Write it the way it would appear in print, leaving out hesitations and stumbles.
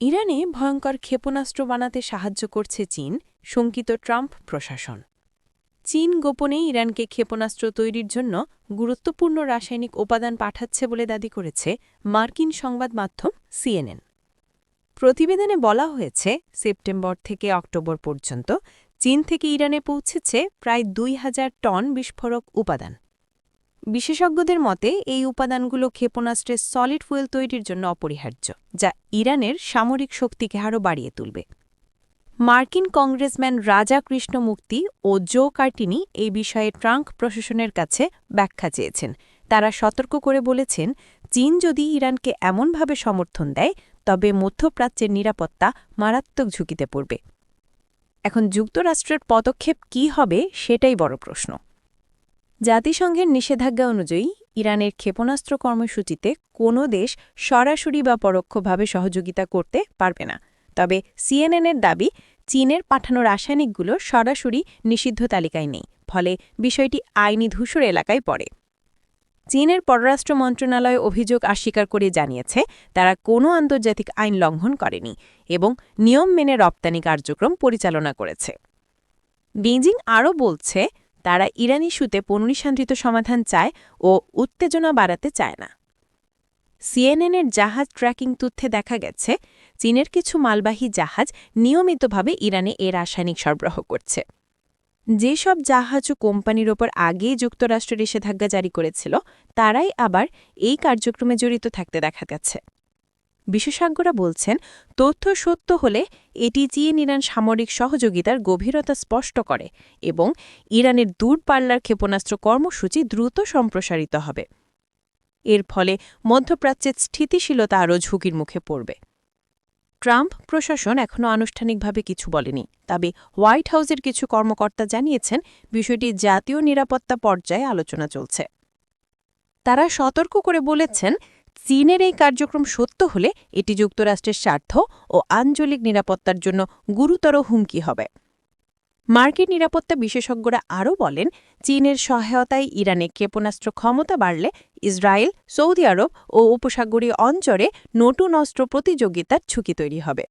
ইরানে ভয়ঙ্কর ক্ষেপণাস্ত্র বানাতে সাহায্য করছে চীন, শঙ্কিত ট্রাম্প প্রশাসন। চীন গোপনে ইরানকে ক্ষেপণাস্ত্র তৈরির জন্য গুরুত্বপূর্ণ রাসায়নিক উপাদান পাঠাচ্ছে বলে দাবি করেছে মার্কিন সংবাদ মাধ্যম সিএনএন। প্রতিবেদনে বলা হয়েছে, সেপ্টেম্বর থেকে অক্টোবর পর্যন্ত চীন থেকে ইরানে পৌঁছেছে প্রায় ২,০০০ টন বিস্ফোরক উপাদান। বিশেষজ্ঞদের মতে এই উপাদানগুলো ক্ষেপণাস্ত্রের সলিড ফুয়েল তৈরির জন্য অপরিহার্য, যা ইরানের সামরিক শক্তিকে আরও বাড়িয়ে তুলবে। মার্কিন কংগ্রেসম্যান রাজা কৃষ্ণমূর্তি ও জো কার্টিনি এই বিষয়ে ট্রাম্প প্রশাসনের কাছে ব্যাখ্যা চেয়েছেন। তারা সতর্ক করে বলেছেন, চীন যদি ইরানকে এমনভাবে সমর্থন দেয় তবে মধ্যপ্রাচ্যের নিরাপত্তা মারাত্মক ঝুঁকিতে পড়বে। এখন যুক্তরাষ্ট্রের পদক্ষেপ কী হবে সেটাই বড় প্রশ্ন। জাতিসংঘের নিষেধাজ্ঞা অনুযায়ী ইরানের ক্ষেপণাস্ত্র কর্মসূচিতে কোনো দেশ সরাসরি বা পরোক্ষভাবে সহযোগিতা করতে পারবে না। তবে সিএনএনের দাবি, চীনের পাঠানো রাসায়নিকগুলো সরাসরি নিষিদ্ধ তালিকায় নেই, ফলে বিষয়টি আইনি ধূসর এলাকায় পড়ে। চীনের পররাষ্ট্র মন্ত্রণালয় অভিযোগ অস্বীকার করে জানিয়েছে, তারা কোনো আন্তর্জাতিক আইন লঙ্ঘন করেনি এবং নিয়ম মেনে রপ্তানি কার্যক্রম পরিচালনা করেছে। বেইজিং আরও বলছে, তারা ইরানি ইস্যুতে পরিশান্তিত সমাধান চায় ও উত্তেজনা বাড়াতে চায় না। সিএনএনের জাহাজ ট্র্যাকিং তথ্যে দেখা গেছে, চীনের কিছু মালবাহী জাহাজ নিয়মিতভাবে ইরানে এর রাসায়নিক সরবরাহ করছে। যেসব জাহাজ ও কোম্পানির ওপর আগেই যুক্তরাষ্ট্র নিষেধাজ্ঞা জারি করেছিল, তারাই আবার এই কার্যক্রমে জড়িত থাকতে দেখা গেছে। বিশেষজ্ঞরা বলছেন, তথ্য সত্য হলে এটি চীন ইরান সামরিক সহযোগিতার গভীরতা স্পষ্ট করে এবং ইরানের দূরপাল্লার ক্ষেপণাস্ত্র কর্মসূচি দ্রুত সম্প্রসারিত হবে। এর ফলে মধ্যপ্রাচ্যের স্থিতিশীলতা আরও ঝুঁকির মুখে পড়বে। ট্রাম্প প্রশাসন এখনও আনুষ্ঠানিকভাবে কিছু বলেনি, তবে হোয়াইট হাউসের কিছু কর্মকর্তা জানিয়েছেন বিষয়টি জাতীয় নিরাপত্তা পর্যায়ে আলোচনা চলছে। তারা সতর্ক করে বলেছেন, চীনের এই কার্যক্রম সত্য হলে এটি যুক্তরাষ্ট্রের স্বার্থ ও আঞ্চলিক নিরাপত্তার জন্য গুরুতর হুমকি হবে। মার্কিন নিরাপত্তা বিশেষজ্ঞরা আরও বলেন, চীনের সহায়তায় ইরানে ক্ষেপণাস্ত্র ক্ষমতা বাড়লে ইসরায়েল, সৌদি আরব ও উপসাগরীয় অঞ্চলে নতুন অস্ত্র প্রতিযোগিতার ঝুঁকি তৈরি হবে।